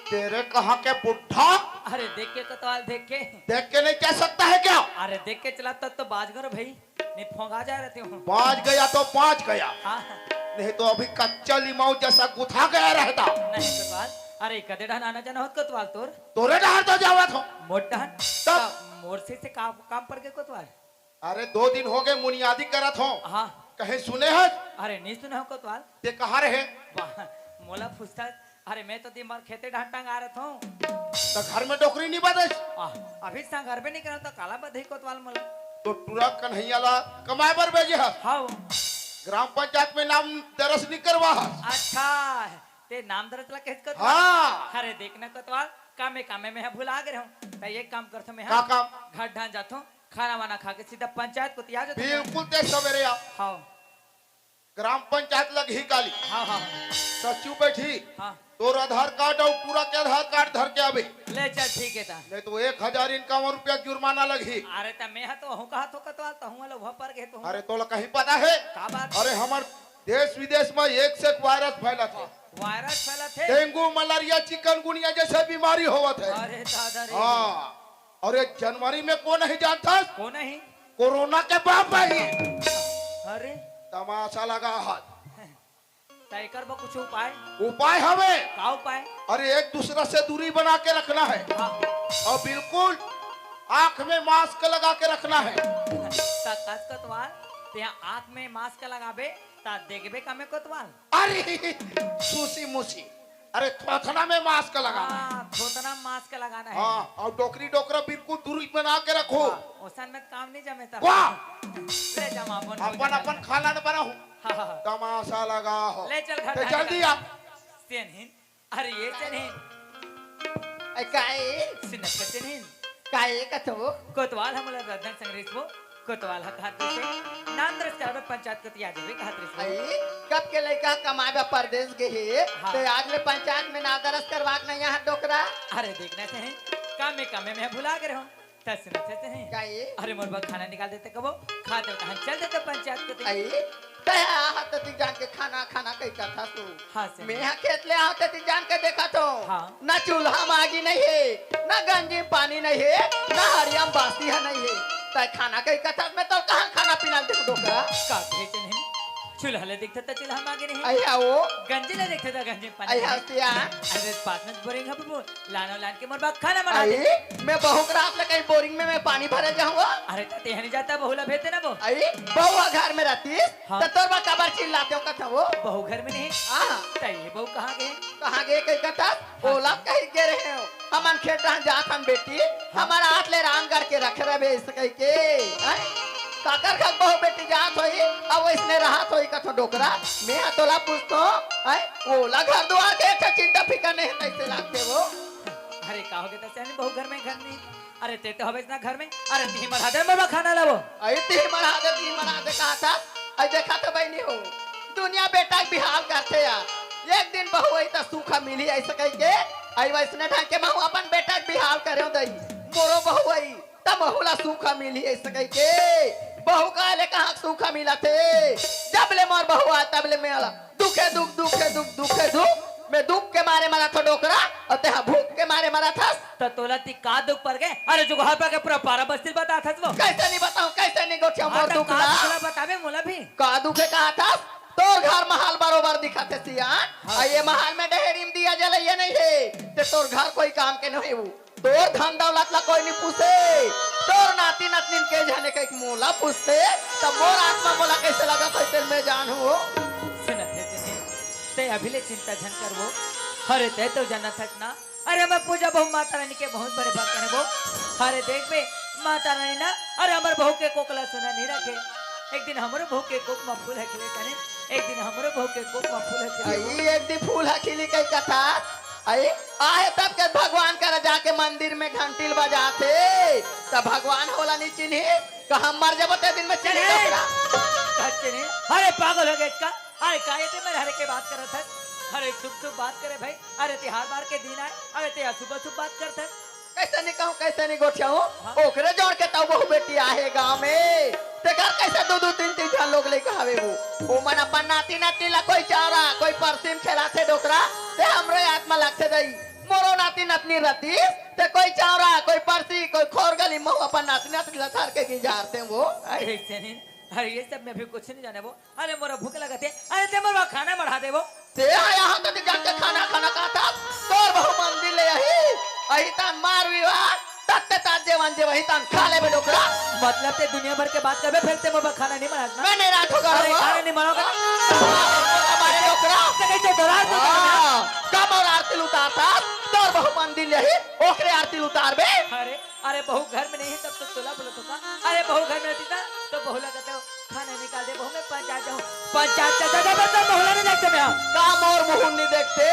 तेरे कहाँ के बुढ़ा? अरे देख के कोतवाल देख के नहीं कह सकता है क्या? अरे देख के चला तब तो बाजगर भाई नहीं फोंगा जा रहते हो। बाज गया तो बाज गया, हाँ नहीं तो अभी कच्चा लिमाऊ जैसा गुथा गया रहता। नहीं कोतवाल, अरे कदे डहन आना जाना होत कोतवाल तोर तोरे डहर तो जावत हो मोट डहन तब मोर से काम पड़ गए कोतवाल। अरे 2 दिन हो गए मुनियादी करत हो, हाँ कहीं सुने है? अरे नहीं सुना हो कोतवाल। ते कहाँ रहे? मोला पूछता अरे मैं तो दिन भर खेते ढांड टांग आ रहा हूँ तो घर में डोकरी नहीं बदस? अभी से घर पे नहीं करा तो काला बधई कोतवाल मोला तो टूरा कन्हैया ला कमाए बर भेजे है, हाँ ग्राम पंचायत में नाम दरस नहीं करवा है। अच्छा ते नाम दर्ज ला कैसे कोतवाल? हाँ अरे देखना कोतवाल कामे में भूला गए हूँ तो ये काम करता मैं का काम? घर ढांड जाता हूँ खाना वाना खा के सीधा पंचायत को तैयार जाता हूँ। बिल्कुल ते सवेरे आप हाँ ग्राम पंचायत लग ही काली हाँ हाँ सचिव बैठी, हाँ तोर आधार कार्ड और पूरा के आधार कार्ड धर के आवे, ले चल ठीक है ता। नहीं तो 1051 रुपया जुर्माना लगी। अरे ता मैं तो हूँ कहा तो कोतवाल तो हूँ वाला वहाँ पर गए तो हूँ। अरे तो कहीं पता है? का बात? अरे हमार देश विदेश में एक से एक वायरस फैला था, वायरस फैला थे? डेंगू मलेरिया चिकनगुनिया जैसे बीमारी होवा थे। अरे दादा रे हाँ और ये जनवरी में कौन नहीं जानता? कौन नहीं? कोरोना के बाप भाई अरे तमाशा लगा हाथ। तय कर बा कुछ उपाय? उपाय हमें, का उपाय? अरे एक दूसरे से दूरी बना के रखना है हाँ और बिल्कुल आंख में मास्क लगा के रखना है। कस कोतवाल ते आंख में मास्क लगाबे ता देखबे का में कोतवाल। अरे सुसी मुसी, अरे थोथना में मास्क लगाना है। हाँ थोतना मास्क लगाना है। हाँ और डोकरी डोकरा बिल्कुल दूरी बना के रखो। ओसन में काम नहीं जमे ता। वाह ले जमा अपन खाना न बनाओ, हाँ हाँ तमाशा लगा हो। ले चल घर तो जल्दी आप सेनहिन अरे ये सेनहिन काय सिनत सेनहिन काय कथो कोतवाल हमला रदन संग्रेस वो कोतवाल हक हाथ से नाम दर्ज करबे पंचायत को तैयार देबे का हाथ आई से। कब के लड़का कमाए परदेश गए हे हाँ। तो आज ले पंचायत में ना दरस करवाक नहीं यहाँ डोकरा अरे देखना से है काम में मैं भुला गए हूँ तस से है। काय अरे मोर बा खाना निकाल देते कबो खाते तो हम चल देते पंचायत को तैयार। आई तया हाथ ती जान के खाना कई कथा तू हाँ से मैं यहाँ खेत ले हाथ ती जान के देखा तो हाँ। ना चूल्हा मागी नहीं है ना गंजी में पानी नहीं है ना हरियम बासी है नहीं है तय खाना कई कथा में तो कहाँ खाना पीना दे डोकरा का भेजे नहीं चूल्हा ले दिखता था चूल्हा मांगे नहीं आई आओ गंजी ले दिखता था गंजी में पानी आई नहीं। हस्तिया अरे पास में बोरिंग है बबू लानो लान के मोर बा खाना बना आई दे। मैं बहुत रात ले कहीं बोरिंग में मैं पानी भरे जाऊंगा अरे तते हनी जाता बहुला भेते ना वो आई बहुआ घर में रहती हाँ। तो तोर बा कबर चिल्लाते हो कथा वो बहू घर में नहीं हाँ तय बहू कहाँ गए? कहाँ गए कहीं कथा ओला कहीं के रहे हो हमन खेत रह जात हम बेटी हमारा हाथ ले रांग करके रख रहे बे इस कहीं के हैं? काकर खक बहु बेटी जात होई अब इसने राहत होई कथो डोकरा मैं तोला पूछतो है ओला घर दुआर के अच्छा चिंता फिकर नहीं कैसे लागते वो अरे का हो गया तसे बहू घर में घर नहीं अरे ते तो हवे ना घर में अरे ती मर हादे में खाना लावो आई ती मरा दे कहा था आई देखा तो भाई नहीं हो दुनिया बेटा के बिहार करते यार एक दिन बहु आई तो सूखा मिली ऐसे कह के आई वैसने ढंग के बहु अपन बेटा के बिहार करे दई मोरो बहु आई तब बहुला सूखा मिली ऐसे कह के बहु का ले कहाँ सूखा मिला थे जब ले मोर बहु आ तब ले मेरा दुखे दुख मैं दुख के मारे मरा था डोकरा और तेहा भूख के मारे मरा था तो तोला ती का दुख पर गए? अरे जो घर पर के पूरा पारा बस्ती बता था वो कैसे नहीं बताऊं कैसे नहीं गोठिया मोर दुख का ना दुखला बतावे मोला भी का दुखे कहा था तो घर महल बरोबर दिखाते सियान ये महल में डेहरीम दिया जलाइए नहीं है ते तोर घर कोई काम के नहीं वो तोर धन दौलत ला कोई नहीं पूछे तोर नाती नातनी के जाने का एक मोला पूछते तब मोर आत्मा बोला कैसे लगा कैसे मैं जान हूँ सुनत है जने ते अभी ले चिंता झन कर वो अरे ते तो जाना था ना अरे मैं पूजा बहु माता रानी के बहुत बड़े भक्त हैं वो अरे देख बे माता रानी ना अरे हमारे बहू के कोकला सुना नहीं रखे एक दिन हमारे बहू के कोक में फूल है खिले जाने एक दिन हमारे बहू के कोक में फूल है खिले एक दिन फूल खिली कई कथा आई आए तब के भगवान कर जाके मंदिर में घंटिल बजाते तब भगवान होला नहीं चिन्ही कहा मर जब ते दिन में चले अरे पागल हो गए इसका अरे काहे ते मेरे हरे के बात कर रहा था अरे शुभ बात करे भाई अरे त्योहार बार के दिन आए अरे ते शुभ बात करता कैसे नहीं कहूँ कैसे नहीं गोठिया हूँ ओकरे जोड़ के तब बहु बेटी आहे गाँव में ते घर कैसे दो तीन जन लोग लेके आवे वो मन अपन नाती नाती ला कोई चारा कोई परसिम खेलाते डोकरा ते हमरे आत्मा लगते दई मोरो नतनी रतीस ते कोई चावरा कोई परसी कोई खोरगली मऊ अपन नातनी नातनी लथार के गिजारते वो अरे चलिन अरे ये सब में भी कुछ नहीं जाने वो अरे मोरा भूख लगा थे अरे ते मोरा खाना बढ़ा दे वो ते यहाँ तो जाके खाना खाना खाता तोर बहु मंदिर ले यही अही तान मार विवाह तत्ते तात जेवन जे वही तान खा ले बेडोकरा मतलब ते दुनिया भर के बात करबे फिर ते मोरा खाना नहीं बनाना मैं नहीं रात होगा अरे खाना नहीं बनाओगे हमारे डोकरा ते कैसे डरा तो कब और आरती उतारता तोर बहु मंदिर यही ओकरे आरती उतार बे अरे अरे बहू घर में नहीं तब तो तोला बोला तो का अरे बहू घर में रहती था तो बहू लगता है खाना निकाल दे बहू मैं पंचायत जाऊं पंचायत तो बहू नहीं देखते मैं का मोर मुहूर नहीं देखते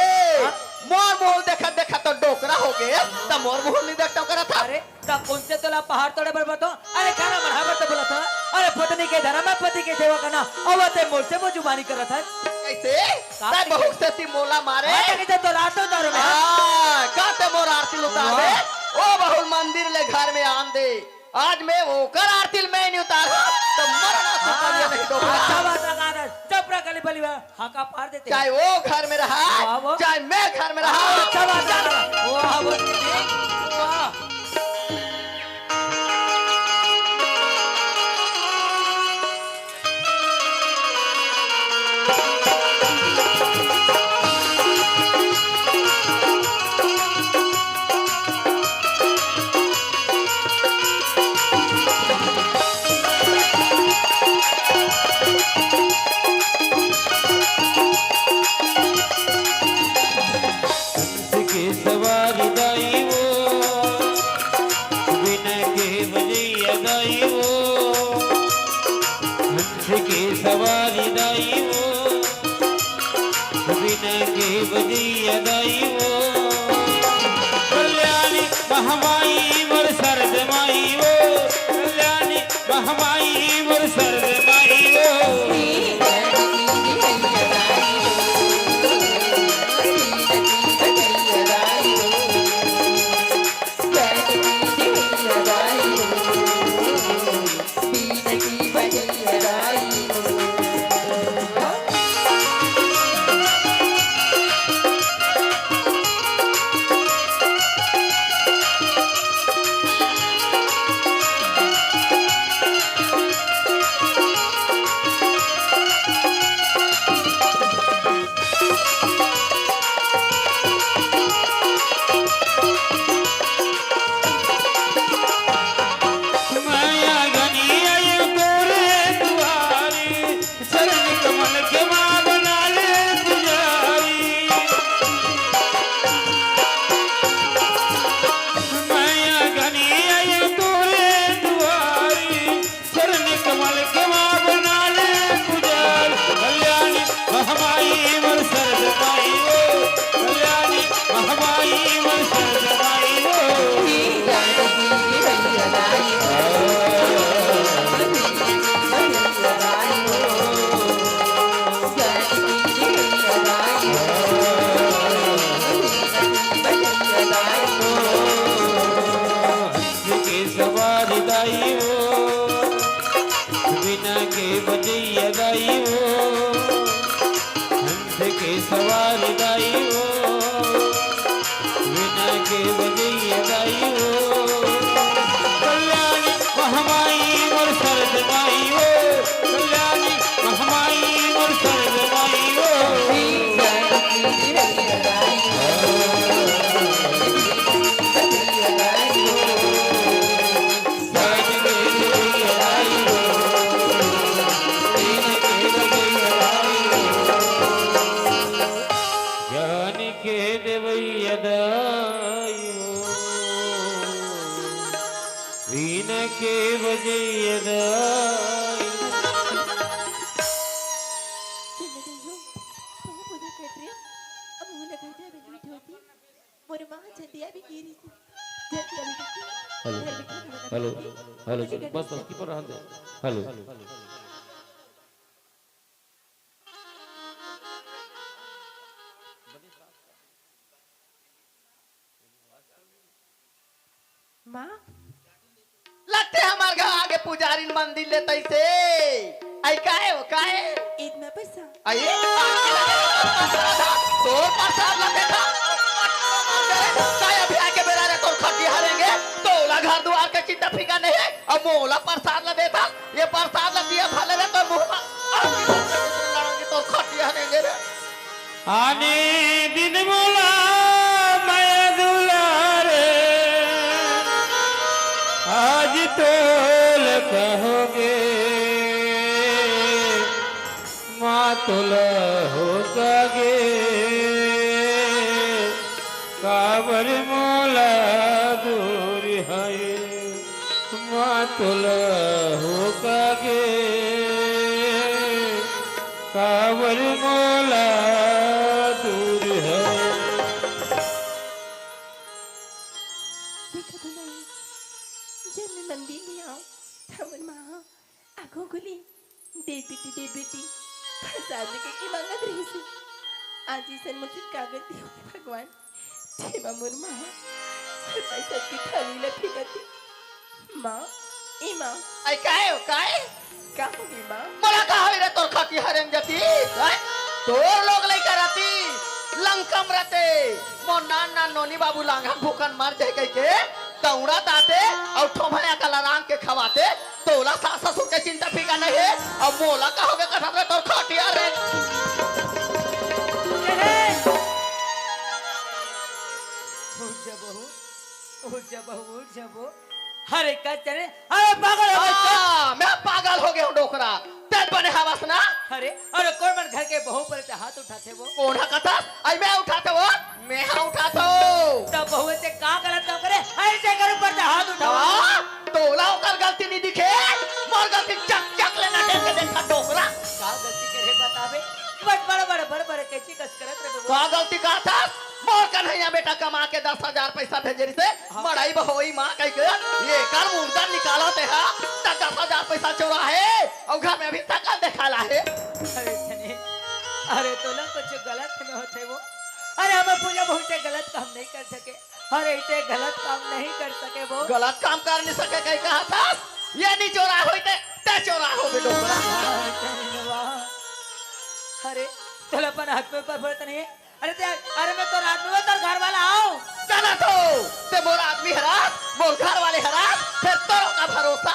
मोर मुहूर देखा देखा तो डोकरा हो गए तो मोर मुहूर नहीं देखता करा था अरे तब उनसे तोला पहाड़ तोड़े पर बताओ अरे खाना बढ़ावर तो बोला था अरे पत्नी के धर्म में पति की सेवा करना और ते मोर से वो जुबानी कर रहा था कैसे ताई बहु से ती मोला मारे कैसे तो रातों दारू में का ते मोर आरती उतार दे ओ बहु मंदिर ले घर में आन दे आज मैं वो कर आरती मैं नहीं उतार तो मरना तो कभी नहीं डोकरा अच्छा बात लगा दे चपरा गली बली हाँ का पार देते चाहे वो घर में रहा चाहे मैं घर में रहा अच्छा बात लगा वाह वो वाह सवारी दाई वो बिना के बजिया दाई वो कल्याणी महमाई मोर सरद माई वो कल्याणी महमाई मोर सरद माई वो हेलो हेलो बस कीपर रहा दे हेलो माँ लगते हमारे घर आगे पुजारी मंदिर ले तैसे आई काहे हो काहे ईद में पैसा आइए तो प्रसाद लगे था काय अभी चिंता फिकर नहीं है अब मोला प्रसाद ला देता ये प्रसाद ला दिया भले रे तो मुंह में लड़ांगे तो खटिया रहेंगे रे आने दिन मोला मैं दुलारे आज तोल कहोगे माँ तोला होगे काबर मोला दूर है माँ तोला होगे काबर मोला दूर है देखा तो नहीं जब मैं मंदिर में आऊँ तब माँ आँखों खुली दे बेटी प्रसाद लेके की मांगत रही थी आज ही सन मुझसे कागज दियो भगवान ठेमा मोर माँ पैसा की थाली लगी गती माँ ए माँ आई काहे क्या होगी माँ मोला का होई रे तोर खटिया हरेम जती तोर लोग लइका राती लंकम रहते मोर नान नोनी बाबू लांघन भूखन मर जाए कह के दौड़ा दाते और ठोमया कलाराम के खवाते तोला सास ससुर के चिंता फिकर नहीं है अब मोला का होगे कथा रे तोर खटिया रे उठ जा बहू अरे क्या चले अरे पागल हो गए मैं पागल हो गया हूँ डोकरा तेज बने हवस ना अरे कौन मन घर के बहू पर से हाथ उठाते वो कौन है कथा आई मैं उठाते वो मैं हाँ उठाता तब बहू से का गलत काम करे ऐसे कर ऊपर से हाथ उठाओ तोला ओकर गलती नहीं दिखे मोर गलती चक लेना देख के देखा डोकरा का गलती करे बतावे बड़ कैसी कस करत रे बहू का गलती का था मोर कन्हैया बेटा कमा के 10,000 पैसा भेजे से मड़ाई बहोई माँ कह के ये कर मुर्दा निकाला ते हा 10,000 पैसा चोरा है और घर में अभी सकल दिखाला है अरे तो ना कुछ गलत न होते वो अरे हम पूजा बहुत से गलत काम नहीं कर सके अरे इसे गलत काम नहीं कर सके वो गलत काम कर नहीं सके कहीं कहा था ये नहीं चोरा होई ते चोरा हो बे डोकरा अरे चल अपन हाथ में ऊपर पड़ता नहीं है अरे मैं तो रात में तो घर वाला आओ चला तो ते मोर आदमी हरास मोर घर वाले हरास फिर तोरो का भरोसा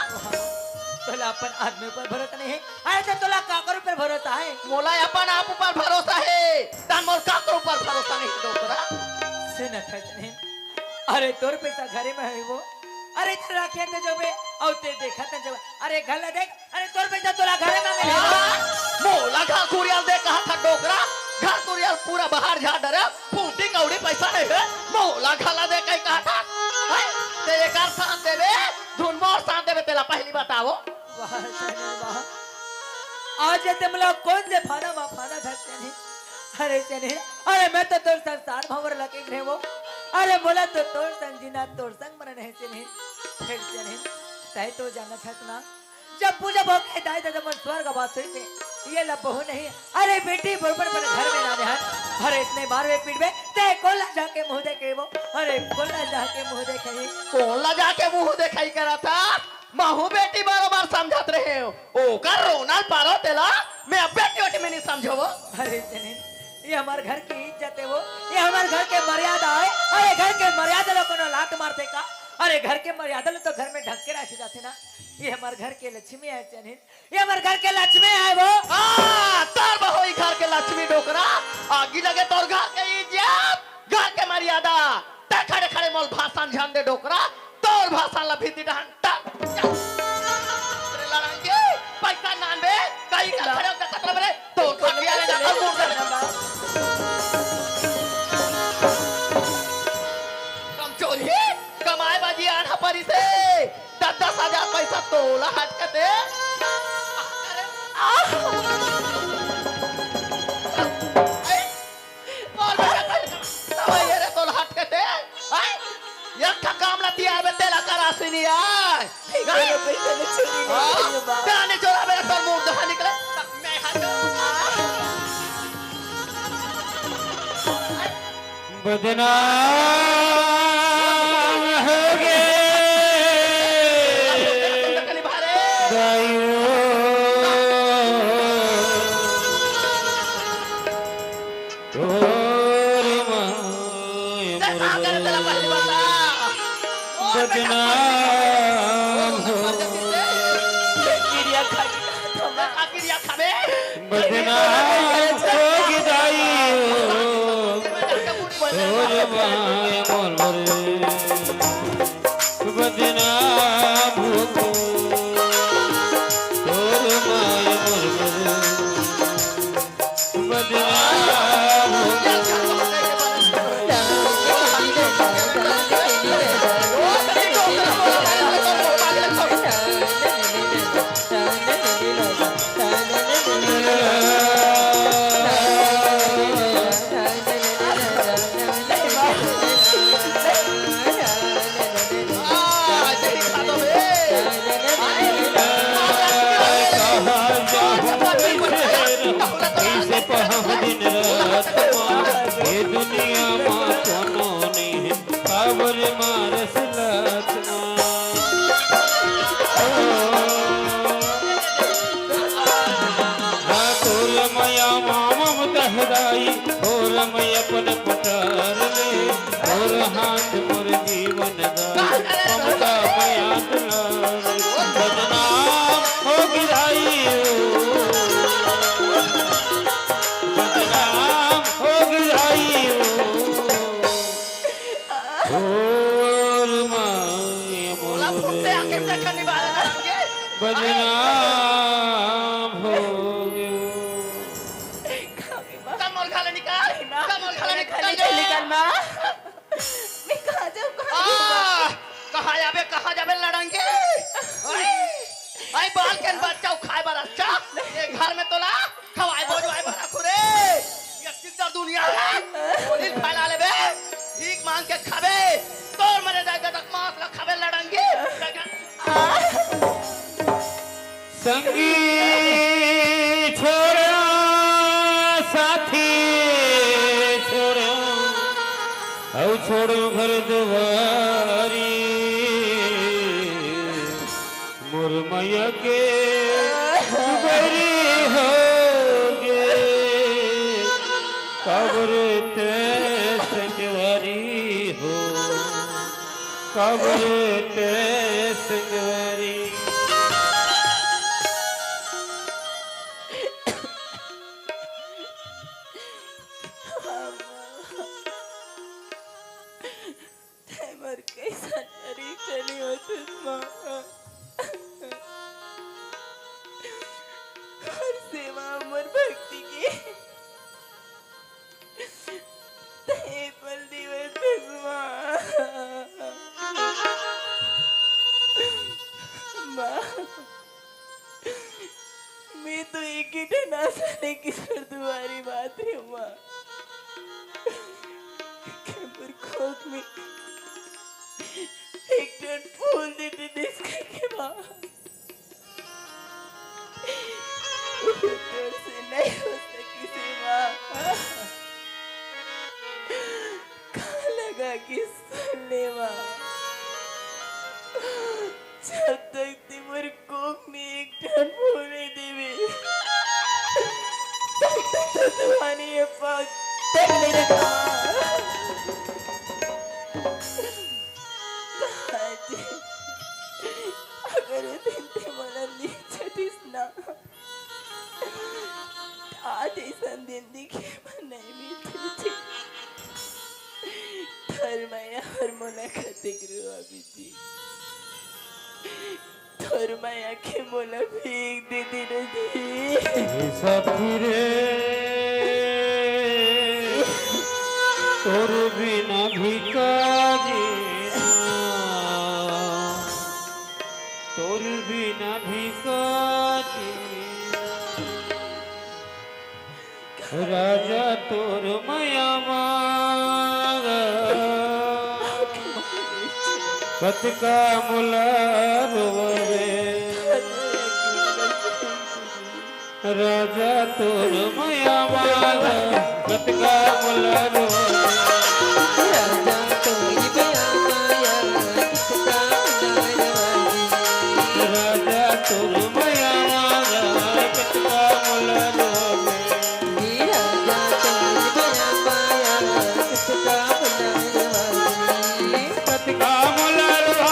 तोला अपन आदमी पर भरोसा नहीं है अरे तो तोला काकर ऊपर भरोसा है मोला अपन आप ऊपर भरोसा है तन मोर काकर ऊपर भरोसा नहीं डोकरा से न नहीं अरे तोर पैसा घरे में है वो अरे राखिया ते जो बे औ ते देखा ते जब अरे घर ले देख अरे तोर पैसा तोला घरे में मिले मोला घर कुरियल दे कहा था डोकरा घर कुरियल पूरा बाहर झाड़ डरे फूटी कौड़ी पैसा नहीं है मोला घला दे कहीं कहा था ते एक आर शान देवे धुन मोर शान देवे तेला पहली बताओ वाह सनी वाह आज तुम लोग कौन से फाना धरते नहीं अरे चने अरे मैं तो तोर संसार भंवर लगे रहे वो अरे बोला तो तोर संग जीना तोर संग मरना है चने फिर चने तय तो जाना था ना जब पूजा भोग के दाई दादा मन स्वर्ग बात हुई थी ये लब बहू नहीं अरे बेटी बरबर पर घर में ना ध्यान अरे इतने बार वे पीठ में ते कोला जाके मुंह देखे वो अरे कोला जाके मुंह देखे कोला जाके मुंह दिखाई करा था महू बेटी बार समझत रहे हो ओ कर रोना पारो तेला मैं अब बेटी में नहीं समझो वो अरे चने ये हमारे घर की इज्जत है वो ये हमारे घर के मर्यादा है अरे घर के मर्यादा लोग को लात मारते का अरे घर के मर्यादा लोग तो घर में ढक के रखे जाते ना ये हमारे घर के लक्ष्मी है चनिन ये हमारे घर के लक्ष्मी है वो तार बहोई घर के लक्ष्मी डोकरा आगी लगे तोर घर के इज्जत घर के मर्यादा ते खड़े खड़े मोल भाषण झन दे डोकरा तोर भाषण ला भीती डंटा लड़ांगे पैसा नान बे कहीं का खड़े होकर खतरा बरे तोर खटिया ले जा कम चोरी कमाए बाजी आना परी से 10,000 पैसा तोला हट के दे तोला हट के दे एक काम ला दिया बे तेला करासी नहीं आए गाने चोरा मेरा तोर मुंह दहा निकले मैं हट बदनाम हो गए बदनाम हो गिरिया खा के देखा क्रिया खाबे बदनाम हो गिदाई तोर माया मोर मोरे बदनाम हो तोर माया मोर मोरे बदनाम हो कैसे पहाड़ दिन रात ये दुनिया माँ कोनो नहीं है खबर मारस लात तोर मया माम दहराई और मैं अपन पटार में और हाथ मोर जीवन दा ममता मया दुलार बदनाम हो गिराई बदनाम हो गिराई और माया बोला फुटे आके मोरे देखा नहीं बाला के बदनाम हो कमल खाले निकाल कमल खाले निकाल निकल माँ मैं कहाँ जाऊँ कहाँ जाबे लड़ांगे आई बाल के बच्चा खाए बार अच्छा ये घर में तोला खवाए बोझवाए बारा खुरे ये चिकदार दुनिया है बोली फैला लेबे भीख मांग के खाबे तोर मरे जाएगा तक मांस ला खाबे लड़ांगे संगी छोड़ो साथी छोड़ो औ छोड़ो घर दुआरी मुरमैया के बरी हो गे कब्र ते संगवारी हो कब्र ते संगवारी मर कैसा डरी चली हो तुम माँ और सेवा अमर भक्ति की ते पल दिवस माँ माँ मैं तो एक ही ठना साले की तुम्हारी बात है माँ कैंपर खोक में एक टन फूल देते जिसका के बाद ऊपर से नहीं हो सकी सेवा कहाँ लगा कि सुन ले माँ जब तक तुम्हारे कोक में एक टन फूल नहीं देवे तब तक तो तुम्हारी ये पाग तक नहीं रखा अगर दिन ते मला लिहिचतीस ना आधी संधी घे नाही मी तुझी धर्मया हरमोना खाते गृह अभिजी धर्मया के मोला भीख दे दी साथी रे तोर बिना भिकारी तोर बिना भिकारी राजा तोर मया मांगा कत का मुला रोवे राजा तोर मया मांगा कत का मुला रोवे राजा तोर मया मांगा कत का मुला रोवे कत का मुला रोवे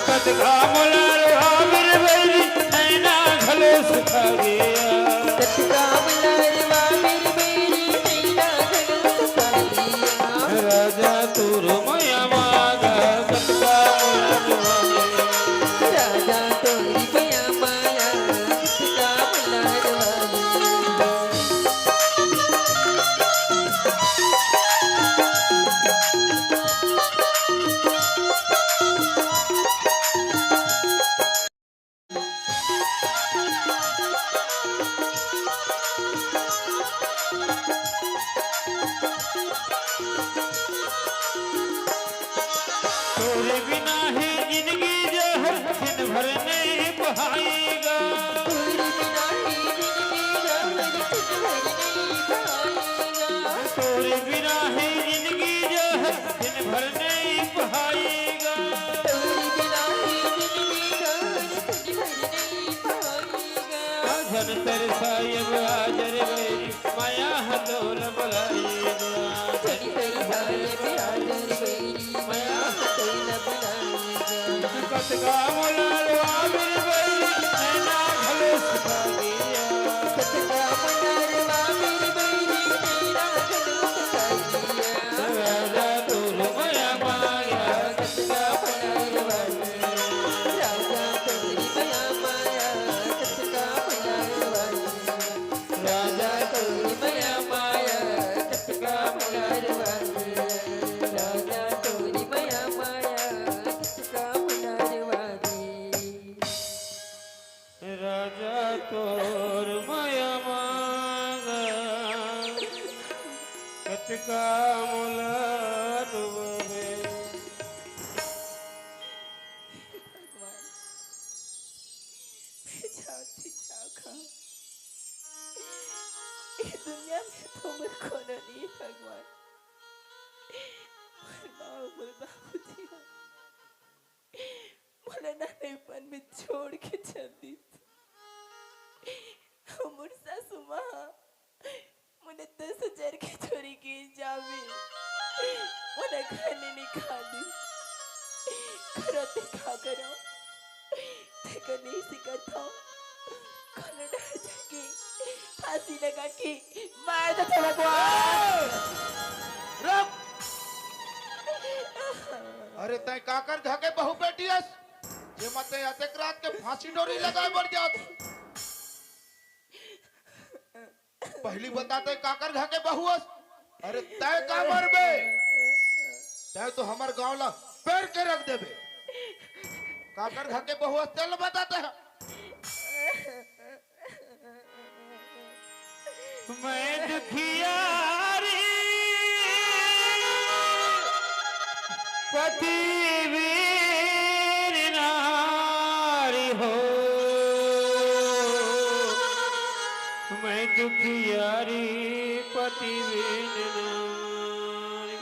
कतका मोलार आमिर बैरी नैना घलो सुखा गया राजा तोर माया मागा कतका मोलार तोरे बिना है जिंदगी जहर दिन भर नहीं बहाएगा तोरे बिना है जिंदगी जहर दिन भर नहीं बहाएगा धन तरसायब आजर बैरी माया हदोल बुलाएगा कतका मोलार आमिर बैरी नैना घलो सुखा गया राजा तोर माया माया कतका राजा तोर माया माया कतका राजा तोर माया मागा कतका मोलार बे दुनिया में तो मेरे को नहीं भगवान मोर बाबूजी मोला नानेपन में छोड़ के चल दी मोर सासू माँ मुझे 10,000 की चोरी की जावे मुझे खाने नहीं खा दी करते खा करो देखो नहीं सिखाता खाना डर जाके फांसी लगा के मार दो तो भगवान रुक। अरे तय काकर धके बहु बेटियस जे मते अतेक रात के फांसी डोरी लगाए बढ़ जात पहली बताते काकर घाके बहुअस अरे तय का मरबे तय तो हमर गांव ला पेड़ के रख देबे काकर घाके बहुअस चल बताते हैं मैं दुखियारी पति वीर नारी हो मैं दुखियारी पति वीर नारी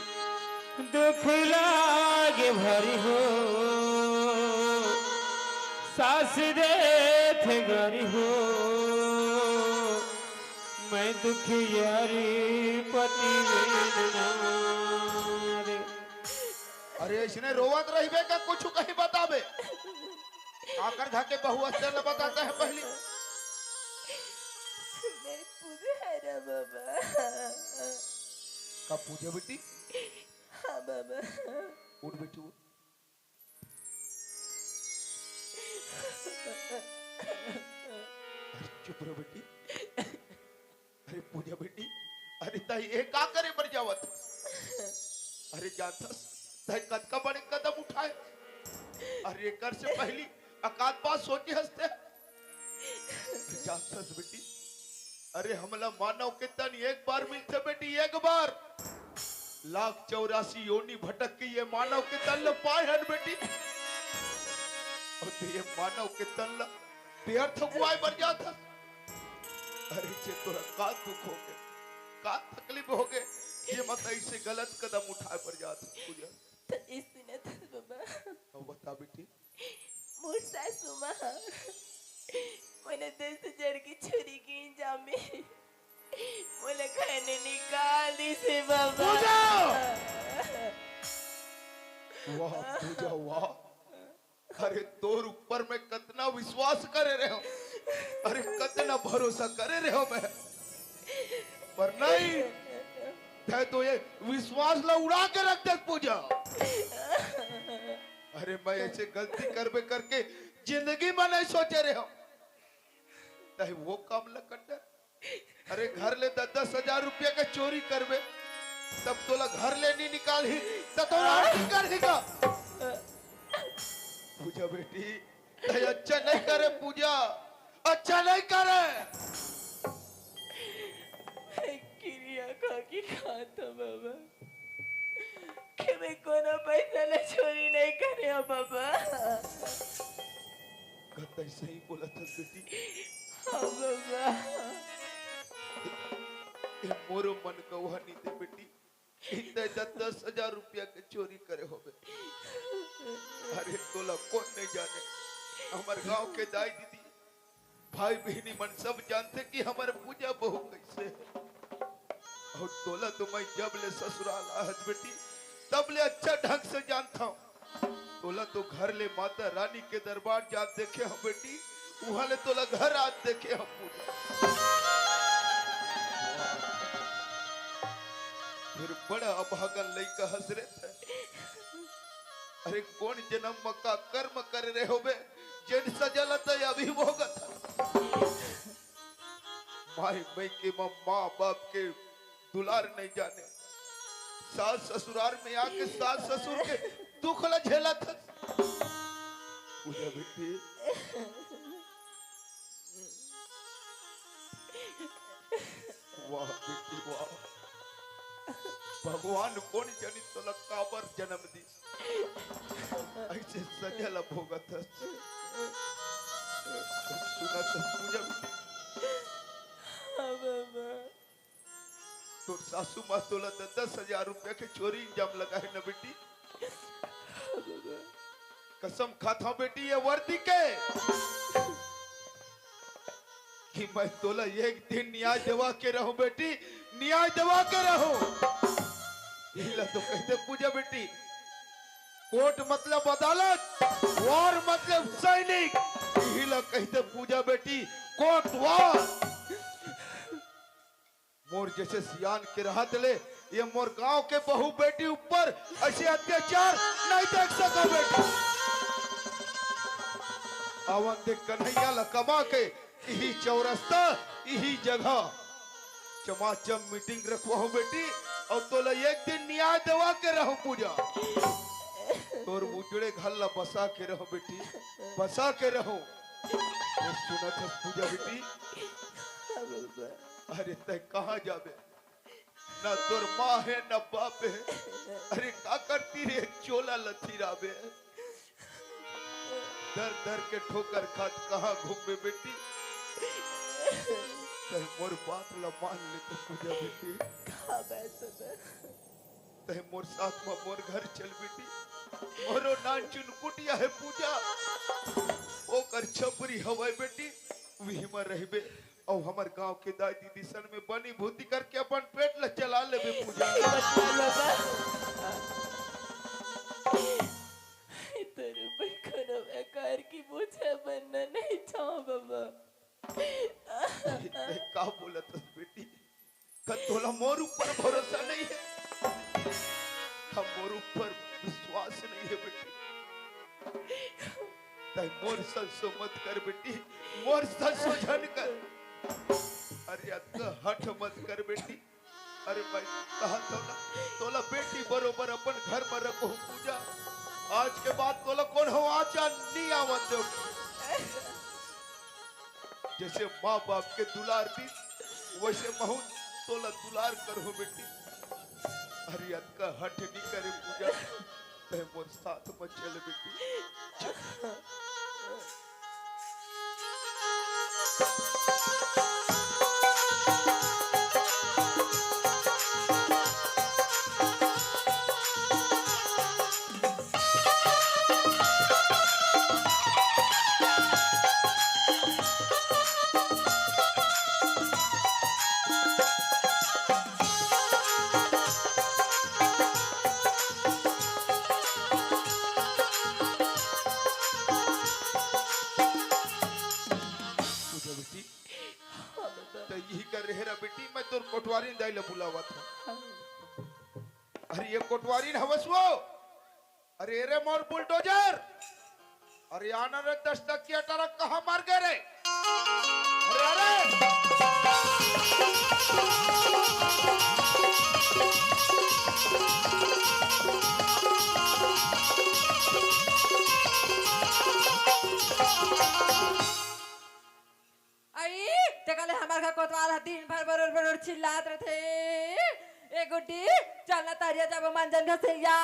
दुख लागे भरी हो सास दे थे गरी हो मैं दुखियारी पति वीर नारी अरे इसने रोवत रहिबे का कुछ कहीं बताबे काकर घाके बहुअस चल बताते हैं पहली मैं पूजा है रे बाबा का पूजे बेटी हाँ बाबा उठ बेटी उठ अरे चुप रहो बेटी अरे पूजा बेटी अरे ताई एक का करे पर जावत अरे जानतस ताई कद का बड़े कदम उठाए अरे कर से पहली अकाद बात सोची हंसते जानतस बेटी अरे हमला मानव के तन एक बार मिलते बेटी एक बार 1,84 योनि भटक के ये मानव के तन ल पाए हन बेटी और तो ये मानव के तन ल व्यर्थ हुआई बन जाता अरे जे तोरा का दुख हो गए का तकलीफ हो गए ये मत ऐसे गलत कदम उठाए पर जाता पूजा तो इसने तो बाबा अब बता बेटी मोर सासू माँ मैंने 10,000 की चोरी की जामे मोला खाने निकाल दी से बाबा वाह पूजा वाह। अरे तोर ऊपर मैं कितना विश्वास करे रहे हो, अरे कितना भरोसा करे रहे हो मैं, पर नहीं थे तो ये विश्वास ला उड़ा के रख दे पूजा। अरे मैं ऐसे गलती करबे करके जिंदगी में नहीं सोचे रहे हो, तही वो काम ल कर। अरे घर ले 10-10 हजार रुपया के चोरी करबे तब तोला घर ले नहीं निकाल ही तो तोला नहीं कर देगा। पूजा बेटी तही अच्छा नहीं करे, पूजा अच्छा नहीं करे। क्रिया खा के खाता बाबा कि मैं कोनो पैसा ले चोरी नहीं करे हो बाबा। कतई सही बोला था बेटी। हाँ बाबा। ये मोरो मन का वह नहीं दे बेटी, इतने 10-10 हजार रुपया के चोरी करे होबे। अरे तोला कौन नहीं जाने, हमारे गांव के दाई दीदी भाई बहनी मन सब जानते कि हमारे पूजा बहू कैसे है। और तोला तो मैं जब ले ससुराल आहत बेटी तब ले अच्छा ढंग से जानता हूँ। तोला तो घर ले माता रानी के दरबार जा देखे हम बेटी, वहां ले तोला घर आज देखे हम पूजा। फिर बड़ा अभागन लइका हंस रहे थे। अरे कौन जन्म मक्का कर्म कर रहे हो बे, जिन सजल तो अभी भोगत। माई मई के माँ बाप के दुलार नहीं जाने, सास ससुराल में आके सास ससुर के दुख ला झेला था। पूजा बेटी वाह बेटी वाह, भगवान कौन जानी तोला काबर जन्म दी ऐसे सजल भोगत। सुना तो पूजा बेटी। हाँ बाबा। तो सासू माँ तोला 10 हजार रुपया के चोरी इंजाम लगा है ना बेटी। कसम खाता हूँ बेटी ये वर्दी के कि मैं तोला एक दिन न्याय दिवा के रहूं बेटी, न्याय दिवा के रहूं। इला तो कहते पूजा बेटी, कोर्ट मतलब अदालत, वार मतलब सैनिक। इला कहते पूजा बेटी कोर्ट वार। मोर जैसे सियान के राहत ले ये मोर गांव के बहू बेटी ऊपर ऐसे अत्याचार नहीं देख सको बेटी। आवन देख कन्हैया ला कमा के यही चौरस्ता यही जगह चमाचम मीटिंग रखवाओ बेटी, और तोला एक दिन न्याय दिवा के रहो पूजा। तोर उजड़े घर ला बसा के रहो बेटी, बसा के रहो। सुना था पूजा बेटी। अरे तय कहाँ जाबे, ना तोर माँ है ना बाप है। अरे का करती रे चोला लथीराबे, दर दर के ठोकर खात कहाँ घूमे बेटी। तय मोर बात ला मान ले तो पूजा बेटी, तय मोर साथ में मोर घर चल बेटी। मोरो नान चुन कुटिया है पूजा, ओकर छपरी हवाई बेटी, वही में रहबे। और हमार गांव के दाई दीदी सन में बनी भूति करके अपन पेट ला चला लेबे पूजा। तेरे पर कोनो बेकार की बोझा बनना नहीं चाहो बाबा। का बोलत हस बेटी, का तोला मोर ऊपर भरोसा नहीं है, का मोर ऊपर विश्वास नहीं है बेटी। तय मोर सलसो मत कर बेटी, मोर सलसो झन कर। अरे अक्का हठ मत कर बेटी। अरे मैं कहा तो ना तोला बेटी बरोबर अपन घर में रखो पूजा। आज के बाद तोला कौन हो आचा नहीं आवत दो। जैसे माँ बाप के दुलार दी वैसे महू तोला दुलार करो बेटी। अरे अक्का हठ नहीं करे पूजा, तय मोर साथ में चल बेटी। ना बेटी मैं तोर कोटवारी दाई ले बुलावा था। अरे ये कोटवारी न हवस वो। अरे रे मोर बुलडोजर। अरे आना रे 10 टकिया ट्रक कहाँ मार गए रे? अरे अरे आई ते काले हमार का कोतवाल दिन भर बरोबर चिल्लात रहे ए गुड्डी चलना तारिया जब मांजन घसे या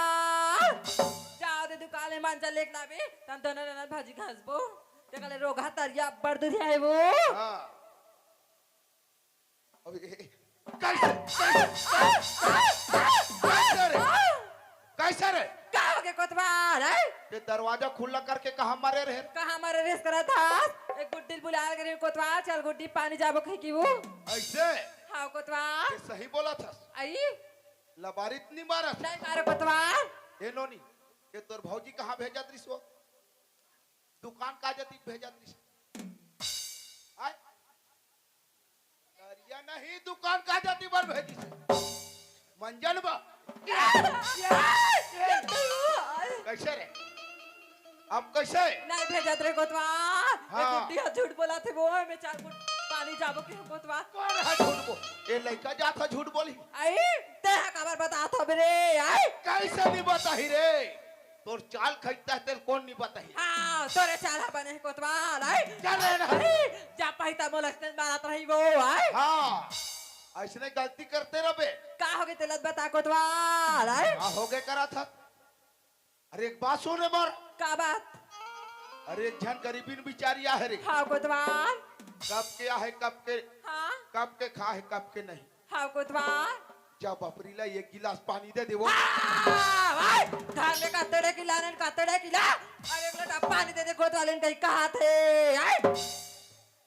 जाओ दे दुकान में मांजन लेक लावे तन दोनों ननद भाजी घसबो ते काले रोगा तारिया बड़ दूध है वो हाँ। अबे कैसे रे? कैसे रे? का हो गया कोतवाल है ये दरवाजा खुला करके कहाँ मारे रहे? कहाँ हमारे रेस करा था एक गुड्डी बुला के कोतवाल चल गुड्डी पानी जाबो कहीं की वो ऐसे हाँ कोतवाल ये सही बोला था। आई लबारित नहीं मारा था। नहीं मारो कोतवाल ए नोनी ये तोर भौजी कहाँ भेजा त्रिस वो? दुकान का जती भेजा त्रिस आय दरिया नहीं दुकान का जती बार भेजी मंजन बा कैसे रे? अब कैसे? नहीं भेजा तेरे कोतवाल हाँ। गुड्डी झूठ बोला थे वो मैं चार गुट पानी जाबो के कोतवाल कौन है झूठ बोल? ये लड़का जाता झूठ बोली आई ते खबर बता तो मेरे आई कैसे नहीं बताही रे? तोर चाल खरीदता है तेरे कौन नहीं बताही? हाँ तोरे चाला बने कोतवाल आई चले ना जा पहिता मोलस्ते मारत रही वो आई हाँ ऐसने गलती करते रहे का हो गए तेलत बता कोतवाल आई हाँ हो गए करा था। अरे एक बात सुने मर का बात अरे एक जन गरीबीन बिचारिया है रे हाँ कोतवाल कब के है कब के खा है कब के नहीं हाँ कोतवाल जब अपरीला एक गिलास पानी दे दे वो आई घर में कतड़े की लाने कतड़े की ला अरे एक लोटा पानी दे कोतवाल ने कहीं कहा थे आई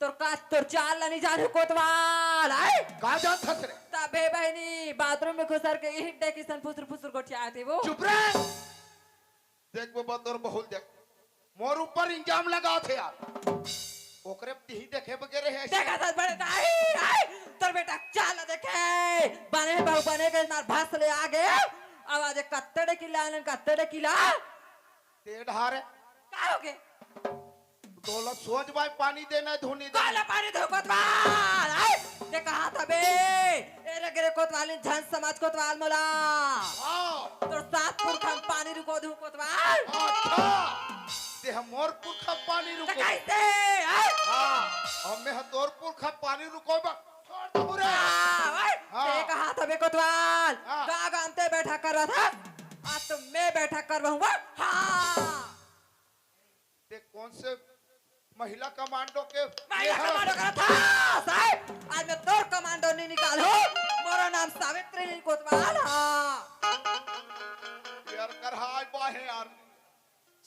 तोर चाल नहीं जाने कोतवाल आई कहा जात हंस रे? तबे बहनी बाथरूम में घुसर के हिड्डे की सन फुसर फुसर गोटिया आते वो चुप रहे देख वो बतौर बहुल देख मोर ऊपर इंजाम लगा थे यार ओकरे ही देखे बगैर है देखा था बड़े आई आई तोर बेटा चाल देखे बने बहु बने के मार भास ले आगे आवाज कत्तड़े की लाने कत्तड़े की ला ते ढारे का हो गए दौलत सोच भाई पानी देना धोनी दे काला पानी धो कोतवाल आई ते कहा था बे एरे गिरे कोतवाल ने झन समाज कोतवाल मोला हाँ तोर सात पुरख हम पानी रुको धो कोतवाल अच्छा ते हम मोर पुरखा पानी ते रुको कैसे आई हाँ हमें तोर पुरखा पानी रुको बा छोड़ दो रे आई हाँ। ते कहा था बे कोतवाल हाँ। गा गामते बैठा कर रहा था आज तो मैं बैठा कर रहूंगा हाँ ते कौन से महिला कमांडो के महिला कमांडो करा था साहब आज मैं तोर कमांडो नहीं निकालो मोरा नाम सावित्री कोतवाल हाँ यार कर हाय बाहे यार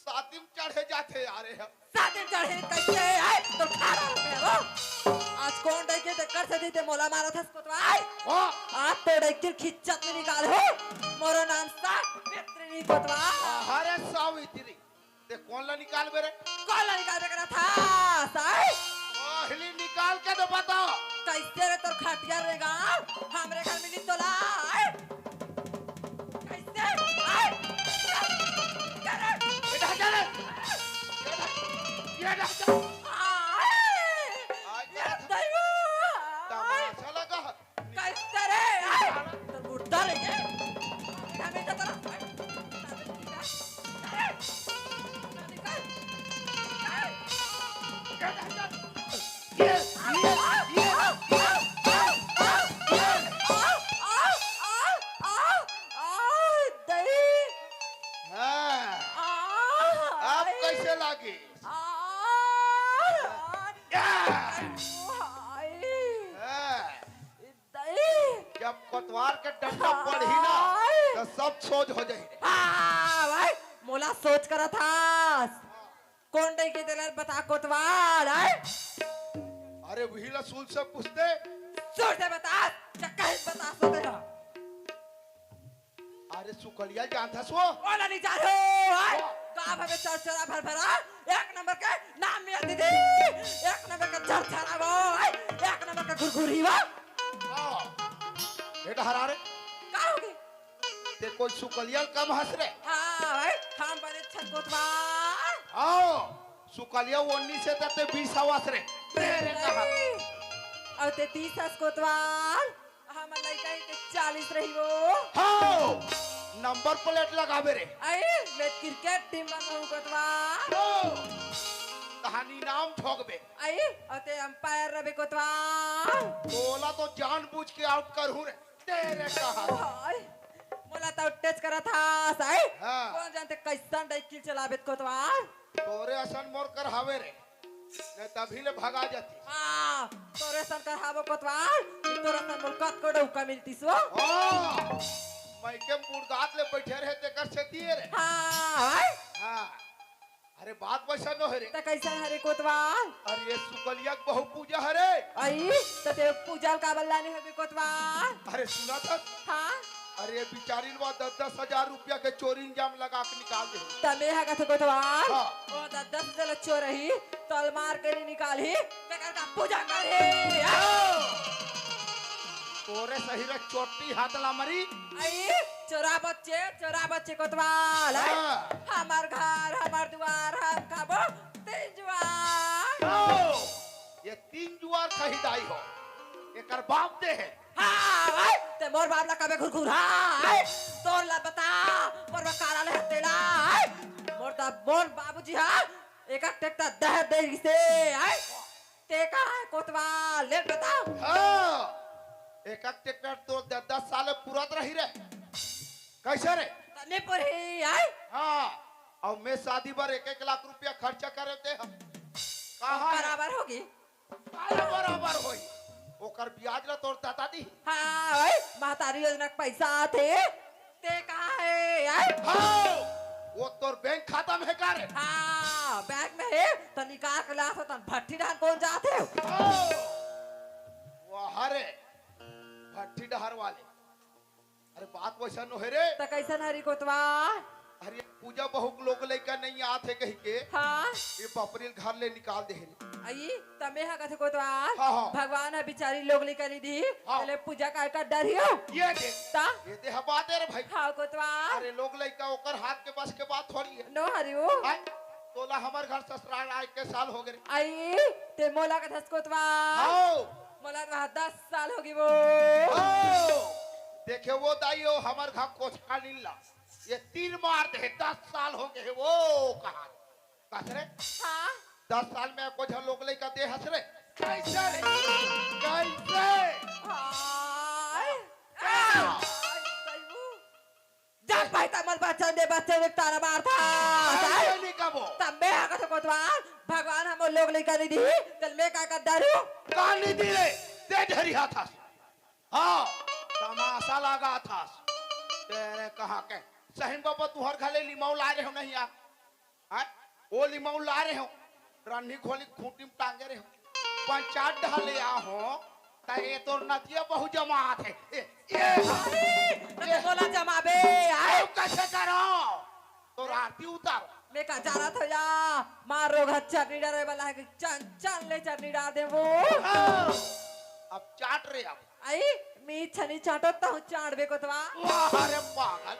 सातिम चढ़े जाते यार है सात दिन चढ़े कैसे आए तो खाना रुपया वो आज कौन डाई के कर से दीते मोला मारा था कोतवाल वाह आज तो डाई के खिच्चत में निकालो मोरा नाम सावित्री कोतवाल हरे सावित्री ते कौन ला निकाल बेरे कौन ला निकाल के करा था साहब पहली निकाल के तो बताओ कैसे रे तोर खटिया रहेगा हमरे घर मिली तो ला आए कैसे आए करे इधर चले ये ढक आज तमाशा लगा कैसे रे आए तो बुढ़ा रे के हमें तो तरफ अब कैसे लागे जब कोतवाल के डंडा पड़ी ना तो सब सोच हो जाए भाई मोला सोच करा था कौन डई के दिल बता कोतवाल है अरे वही रसूल से पूछते सोच दे बता चक्का है बता सो तेरा अरे सुकलिया जानता सो ओला नहीं जानो है गांव में चरचरा भर भरा एक नंबर के नाम में दीदी एक नंबर का चरचरा वो है एक नंबर का घुरघुरी वो हाँ बेटा हरारे का होगी ते कोई सुकलियल कम हंस रे हाँ भाई हम बने छत कोतवाल हाँ सुकलिया 19 से तक 20 हवास रे तेरे कहा और ते 30 हस कोतवाल हम लइका के 40 रही वो हाँ नंबर प्लेट लगावे रे आई मैं क्रिकेट टीम बनू कोतवाल हाँ कहानी नाम ठोकबे आई और ते अंपायर रबे कोतवाल बोला तो जानबूझ के आउट करूं रे तेरे कहा हाय मोला तो टच करा था साई हाँ। कौन जानते कैसन डाइकिल चलावे कोतवाल तोरे असन मोर कर हावे रे नहीं तभी ले भगा जाती हाँ तोरे सन कर हावो कोतवाल तोरा सन मोल कत को डौका मिलती सो हाँ मैं के मुर्दात ले बैठे रहे ते कर से दिए रे हाँ भाई हाँ अरे बात वैसा न है रे त कैसन हरे कोतवाल अरे ये सुकलिया के बहु पूजा है रे आई त ते पूजा का बल्लानी हबे कोतवाल अरे सुना था हाँ अरे बेचारी ने 10-10 हजार रुपया के चोरी इंजाम लगा के निकाल दे तमे हा कथ कोतवाल हाँ। ओ त 10 जल चोरही तल मार के निकाली बेकार का पूजा करे तोरे सही रे चोटी हाथ ला मरी आई चोरा बच्चे कोतवाल आई हाँ। हमार घर हमार द्वार हम खाबो तीन जुआर ये 3 जुआर खरीदाई हो एकर बाप दे है हाँ भाई ते मोर बाप ला कबे घुरघुर हाय तोर ला बता मोर काला ले तेला हाय मोर बाबूजी हा एक टेक्टर दह दे से हाय ते का है कोतवाल ले बता हाँ एक ट्रैक्टर तो 10 साल पूरा रही रे कैसे रे तने पर ही हाय हाँ और मैं शादी पर 1-1 लाख रुपया खर्चा करे थे हम कहाँ है? बराबर होगी बराबर होई ओकर ब्याज ला तोड़ दाता दी हाँ भाई महतारी योजना के पैसा थे ते कहाँ है हाय हाँ वो तोर बैंक खाता में है का रे हाँ बैंक में है तो निकाल के ला तो भट्टी डाल कौन जाते हो हाँ, वो हरे भट्टी डहर वाले अरे बात वैसा न है रे तो कैसन हरी कोतवाल अरे पूजा बहु लोग लेकर नहीं आते कहीं के हाँ ये बपरील घर ले निकाल दे रे आई तमे हा कथे कोतवाल हाँ, हाँ। भगवान है बिचारी लोग लेकर दी हाँ। पहले पूजा का डर हियो ये दे ता ये दे हवा दे रे भाई हाँ कोतवाल अरे लोग लइका ओकर हाथ के बस के बात थोड़ी है नो हरियो आय, तोला हमार घर ससुराल आए के साल हो गए आई ते मोला का धस कोतवाल आओ मोला वहाँ 10 साल होगी वो आओ देखे वो दाइयो हमार घर कोचका नीला ये 3 मार दे 10 साल हो गए वो कहा कस रे हाँ 10 साल में कुछ लोग लइका दे हंस रे कैसे रे कैसे हाय जब भाई तमल बच्चे ने तारा मार था कैसे नहीं कबो तम्बे हा कथे कोतवाल भगवान हम लोग लेकर दी कल मैं का कर डरू काली दी रे दे धरी हाथ हाँ तमाशा लगा था तेरे कहा के सही बाबा तू हर घले लिमाऊ ला रहे हो नहीं आप हाँ वो लिमाऊ ला रहे हो रन्नी खोली खूंटी में टांगे रहे हो पंचायत ढाले आ हो ये तो नदिया बहु जमात है ये बोला जमाबे आए कैसे करो तो आरती उतारो मैं का जाना था या मारो घर चटनी डाले वाला है कि चन ले चटनी डाल दे वो हाँ, अब चाट रहे अब आई मी छनी चाटता हूँ चाटबे को तो वाह, अरे पागल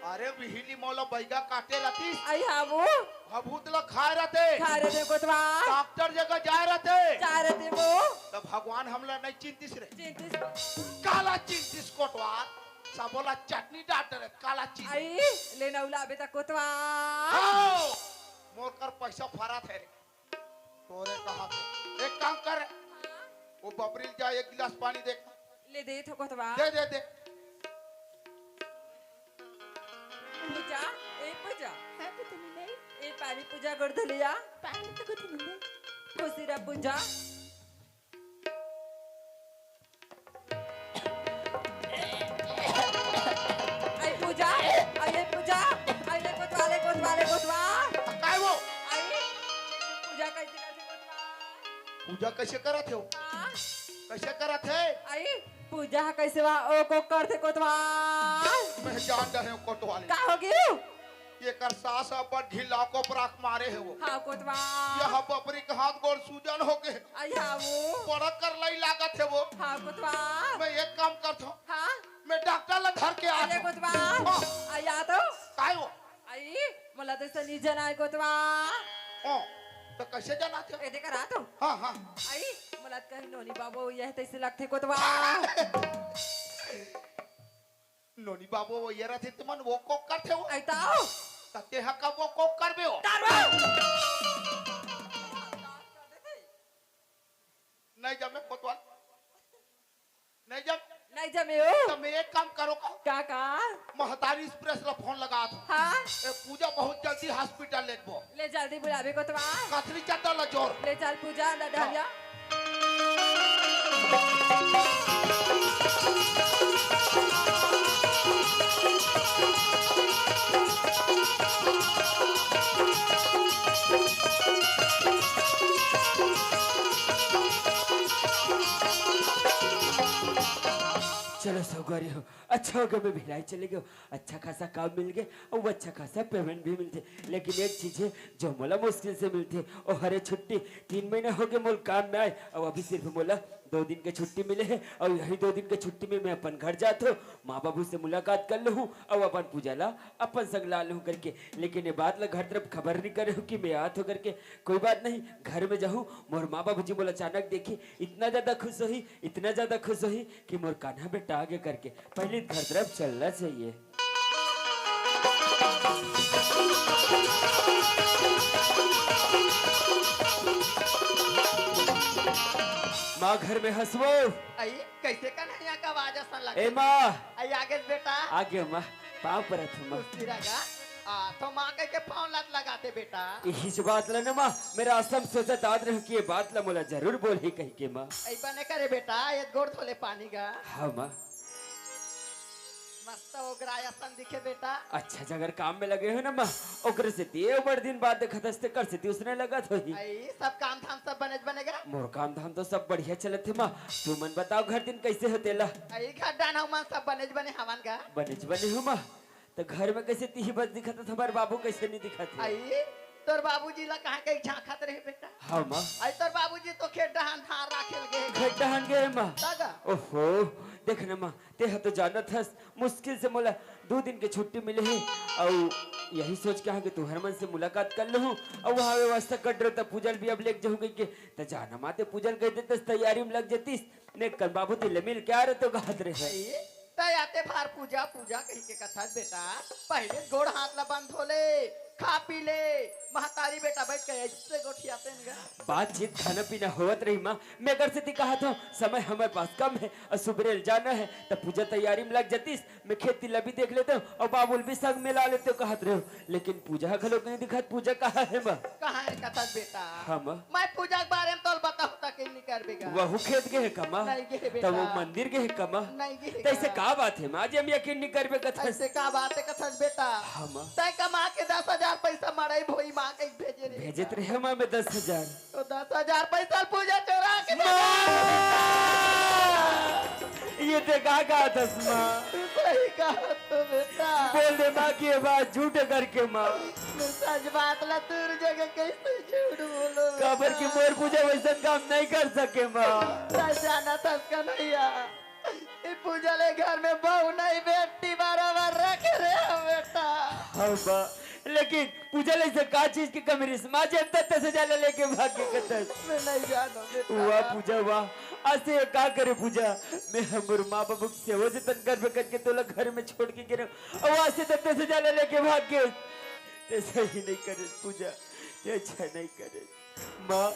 अरे बिहिली मौला बैगा काटे रहती आई हाँ वो भभूत लोग खाए रहते खा रहे थे को तो डॉक्टर जगह जाए रहते जा रहे थे वो तो भगवान हमला नहीं चिंतिस रे चिंतिस काला चिंतिस कोटवार सबोला चटनी डाक्टर है काला चिंतिस आई लेना उला अभी तक को तो आओ, मोर कर पैसा फरा थे रे तोरे कहा थे एक काम कर वो बबरील जा 1 गिलास पानी दे ले दे थो को तो दे दे दे पूजा ए पूजा हाँ तो तुम्हें नहीं ए पानी पूजा कर दलिया पानी तो कुछ नहीं है खुशी रा पूजा आई पूजा आई पूजा आई ले कोतवाले कोतवाले कोतवा काय वो आई पूजा कैसे कैसे कोतवा पूजा कैसे करत हो हाँ? कैसे करत है आई पूजा कैसे वा ओ को करते कोतवा मैं जान रहे हूँ कोटवाले का होगी ये कर सास अपन ढीला को पराख मारे है वो हाँ कोतवा यह बपरी के हाथ गोड़ सूजन हो के आया वो बड़ा कर लई लागत है वो हाँ कोतवा मैं एक काम करता हूँ हाँ मैं डॉक्टर ला घर के आ अरे कोतवा आया तो काय हो आई मला तो सनी जन आहे कोतवा ओ तो कैसे जाना थे ए देखा राहतो हाँ हाँ आई मला काही नोनी बाबू यह तैसे लगते कोतवा नोनी बाबू वो ये रहते तुमन वो को करते हो आई ताओ तते हका वो को करबे हो नहीं जमे कोतवाल नहीं जम नहीं जमे हो तो मैं एक काम करो का काका महतारी एक्सप्रेस ला फोन लगा था हाँ ए पूजा बहुत जल्दी हॉस्पिटल लेटबो ले जल्दी बुलावे कोतवा कथरी चटा ला जोर ले चल पूजा ना ढालिया चलो सौगरी हो अच्छा हो गया मैं भिलाई चले गए अच्छा खासा काम मिल गया और वो अच्छा खासा पेमेंट भी मिलते लेकिन एक चीज है जो मोला मुश्किल से मिलती और हरे छुट्टी 3 महीने हो गए मोल काम में आए और अभी सिर्फ मोला 2 दिन के छुट्टी मिले है और यही 2 दिन के छुट्टी में मैं अपन घर जाता हूँ माँ बाबू से मुलाकात कर लूँ और अपन पूजा ला अपन संग ला लूँ करके लेकिन ये बात ला घर तरफ खबर नहीं करे कि मैं आत हो करके कोई बात नहीं घर में जाऊँ मोर माँ बाबू जी बोला अचानक देखी इतना ज्यादा खुश हुई इतना ज्यादा खुश हुई कि मोर कान्हा बेटा आगे करके पहले घर तरफ चलना चाहिए माँ घर में हंसवो आई कैसे कन्हैया का आवाज ऐसा लगा ए माँ आई आगे बेटा आगे माँ पाँव पर माँ कुछ रगा तो माँ कह के फोन लत लगाते बेटा यही जो बात ला ना माँ मेरा असम सोचा दाद रह कि ये बात ला मोला जरूर बोल ही कही के माँ ऐ बने करे बेटा ये गोड़ थोले पानी का हाँ माँ मस्त ओगराया सन दिखे बेटा अच्छा जगह काम में लगे हो ना माँ ओकरे से दिए बड़ दिन बाद देखा दस्ते कर से उसने लगा तो ही आई सब काम धाम सब बनेगा मोर काम धाम तो सब बढ़िया चले थे माँ तू मन बताओ घर दिन कैसे होते ला आई खड्डा ना मन सब बने हवन का बने हो माँ तो घर में कैसे तीही बस दिखा था हमारे बाबू कैसे नहीं दिखा थे आई तोर बाबूजी ला कहाँ कहीं झांकत रहे बेटा हाँ माँ आई तोर बाबूजी तो खेत डहान धान राखेल गए खड्डा हन गए माँ दादा ओहो देख ना माँ तेहा तो जाना था मुश्किल से मोला 2 दिन की छुट्टी मिले है और यही सोच के कि तू हरमन से मुलाकात कर लूँ और वहाँ व्यवस्था कर रहे तो पूजल भी अब लेके जाऊँ के तो जाना माते पूजल कहते तो तैयारी में लग जातीस ने कल बाबू तिल मिल के आ रहे तो कहत रहे आई तय आते फार पूजा पूजा कही के कथा बेटा पहले गोड़ हाथ ला बंद होले खा पी ले महतारी बेटा बैठ के ऐसे गोठियाते हैं बातचीत खाना पीना होवत रही माँ मैं घर से कहा था समय हमारे पास कम है और सुबह जाना है तो पूजा तैयारी में लग जातीस मैं खेती लबी देख लेता हूँ और बाबुल भी संग में ला लेते हो कहत रहे हो लेकिन पूजा घलो नहीं दिखत पूजा कहाँ है माँ कहाँ है कथा बेटा हाँ माँ मैं पूजा के बारे में तो बताऊँ तक नहीं कर बेगा वह खेत के है कमा नहीं गे बेटा। तो वो मंदिर के है कमा नहीं गे तो ऐसे का बात है माँ आज हम यकीन नहीं कर कथा ऐसे का बात है कथा बेटा हाँ माँ तय कमा के 10,000 पैसा मराई भोई माँ के भेजे रे भेजत रहे माँ में 10,000 तो 10,000 पैसा पूजा चोरा के ये देखा कहा था माँ सही कहा तो बेटा बोल दे माँ की ये बात झूठ करके माँ मैं सच बात ला दूर जगह कैसे झूठ बोलो काबर की मोर पूजा वैसा काम नहीं कर सके माँ सच जाना था कन्हैया ये पूजा ले घर में बहू नहीं बेटी बराबर रख रहे हो बेटा हाँ माँ लेकिन पूजा ले से का चीज की कमी रिस माँ जब तक 10,000 लेके भाग के कथा मैं नहीं जानो हुआ बेटा पूजा हुआ ऐसे का करे पूजा मैं हमर माँ बाबू की सेवा से तन कर करके तो घर में छोड़ के गिरे और वहां से 10,000 लेके भाग के ते सही नहीं करे पूजा ते अच्छा नहीं करे माँ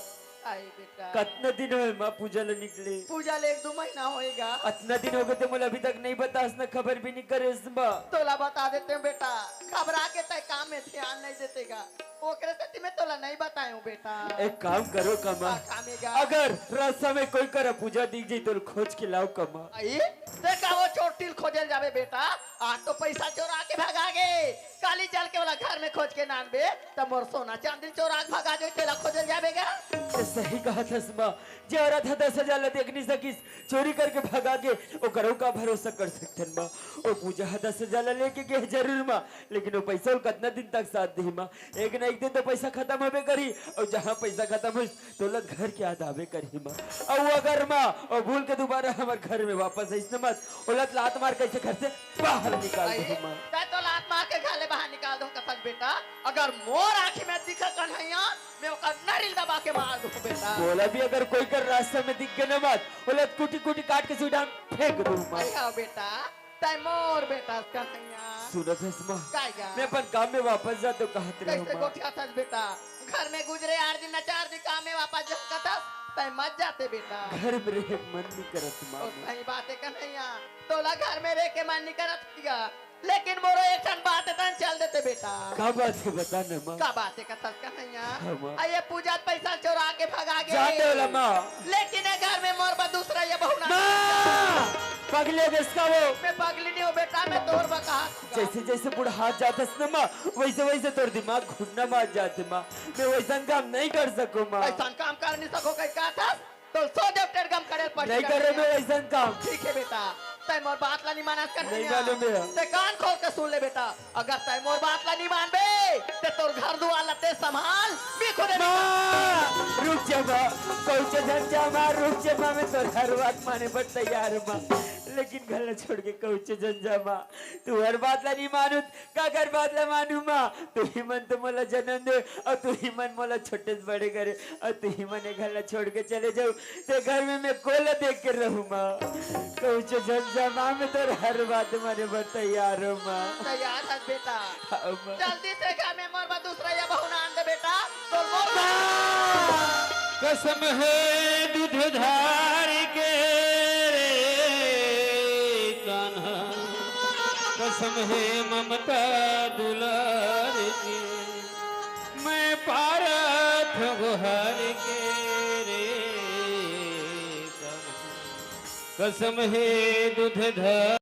आई बेटा कितना दिन हुए माँ पूजा ले निकले पूजा ले 1-2 महीना होएगा इतना दिन हो गए थे मुझे अभी तक नहीं बता ना खबर भी नहीं करे इस माँ तोला बता देते हैं बेटा घबरा के तय काम में ध्यान नहीं देतेगा ओकरे से मैं तोला नहीं बताया हूँ बेटा एक काम करो कमा कामेगा अगर रास्ता में कोई कर पूजा दिख जाए तो खोज के लाओ कमा आई देखा वो चोटिल खोजल जावे बेटा आज तो पैसा चोरा के भगा गे काली चल के वाला घर में खोज के नानबे तब मोर सोना चांदी चोरा के भगा जो तेला खोजल जाबेगा तो सही कहा था माँ जे औरत है 10,000 देख नहीं सकिस चोरी करके भगा के ओ करो का भरोसा कर सकते माँ ओ पूजा 10,000 लेके गए जरूर माँ लेकिन वो पैसा कितना दिन तक साथ दी माँ एक न एक दिन तो पैसा खत्म होबे करी और जहाँ पैसा खत्म हो तो लग घर के याद आवे करी माँ और अगर माँ और भूल के दोबारा हमारे घर में वापस आई मत उलट लात मार कैसे घर से बाहर निकाल दे माँ तै तो लात मार के घाले बाहर निकाल दूं कथक बेटा अगर मोर आंखी में दिखा कन्हैया मैं ओकर नरिल दबा के मार दूं बेटा बोला भी अगर कोई कर रास्ते में दिख गए ना मत उलट कुटी कुटी काट के सीधा फेंक दूं माँ अरे आओ बेटा तै मोर बेटा कन्हैया सुनो थे माँ कायगा मैं अपन काम में वापस जा तो कहते रहो कैसे माँ गोठिया था बेटा घर में गुजरे 8 दिन न 4 दिन काम में वापस जा कथा तै मत जाते बेटा घर में रह मन नहीं करत माँ और सही बात है कन्हैया तोला घर में रह के मन नहीं करत किया लेकिन मोरो एक ठन बात है तन चल देते बेटा का बात है बता ना माँ का बात है कथा कन्हैया हाँ, माँ। ये पूजा पैसा चोरा के भगा गए जाते होला माँ लेकिन ये घर में मोर बा दूसरा ये बहू ना माँ पगले इसका वो मैं पगली नहीं हूँ बेटा मैं तोर बका जैसे जैसे बुढ़ा हाथ जाता है ना माँ वैसे वैसे तोर दिमाग घुटना मार जाते माँ मैं वैसा काम नहीं कर सकूँ माँ ऐसा काम कर नहीं सको कहीं का था तो सो जब टेर गम करे पड़ नहीं करे मैं वैसा काम ठीक है बेटा तै मोर बात ला नहीं मानस कर नहीं मालूम है। ते कान खोल के सुन ले बेटा अगर तै मोर बात ला नहीं मानबे ते तोर घर दुआर लते संभाल मैं खुद माँ रुक जा माँ पहुँचे झंझा माँ रुक जा माँ मैं तो हर बात माने पर तैयार माँ लेकिन घर छोड़ के कौचे झंझा माँ तू हर बात ला नहीं मानू का कर बात ला मानू माँ तू ही मन तो मोला जन्म दे और तू ही मन मोला छोटे से बड़े करे और तू ही मन घर छोड़ के चले जाऊ ते घर में मैं कोला देख कर रहूँ माँ कौचे झंझा माँ मैं तो हर बात माने पर तैयार हूँ माँ तैयार है बेटा हाँ, माँ। जल्दी से घर में मोर बा दूसरा ये बहू ना आन दे बेटा तो मोर कसम है दूध धार के कान्हा कसम है ममता दुलार की मैं पारथ गुहार के रे कान्हा कसम है दूध धार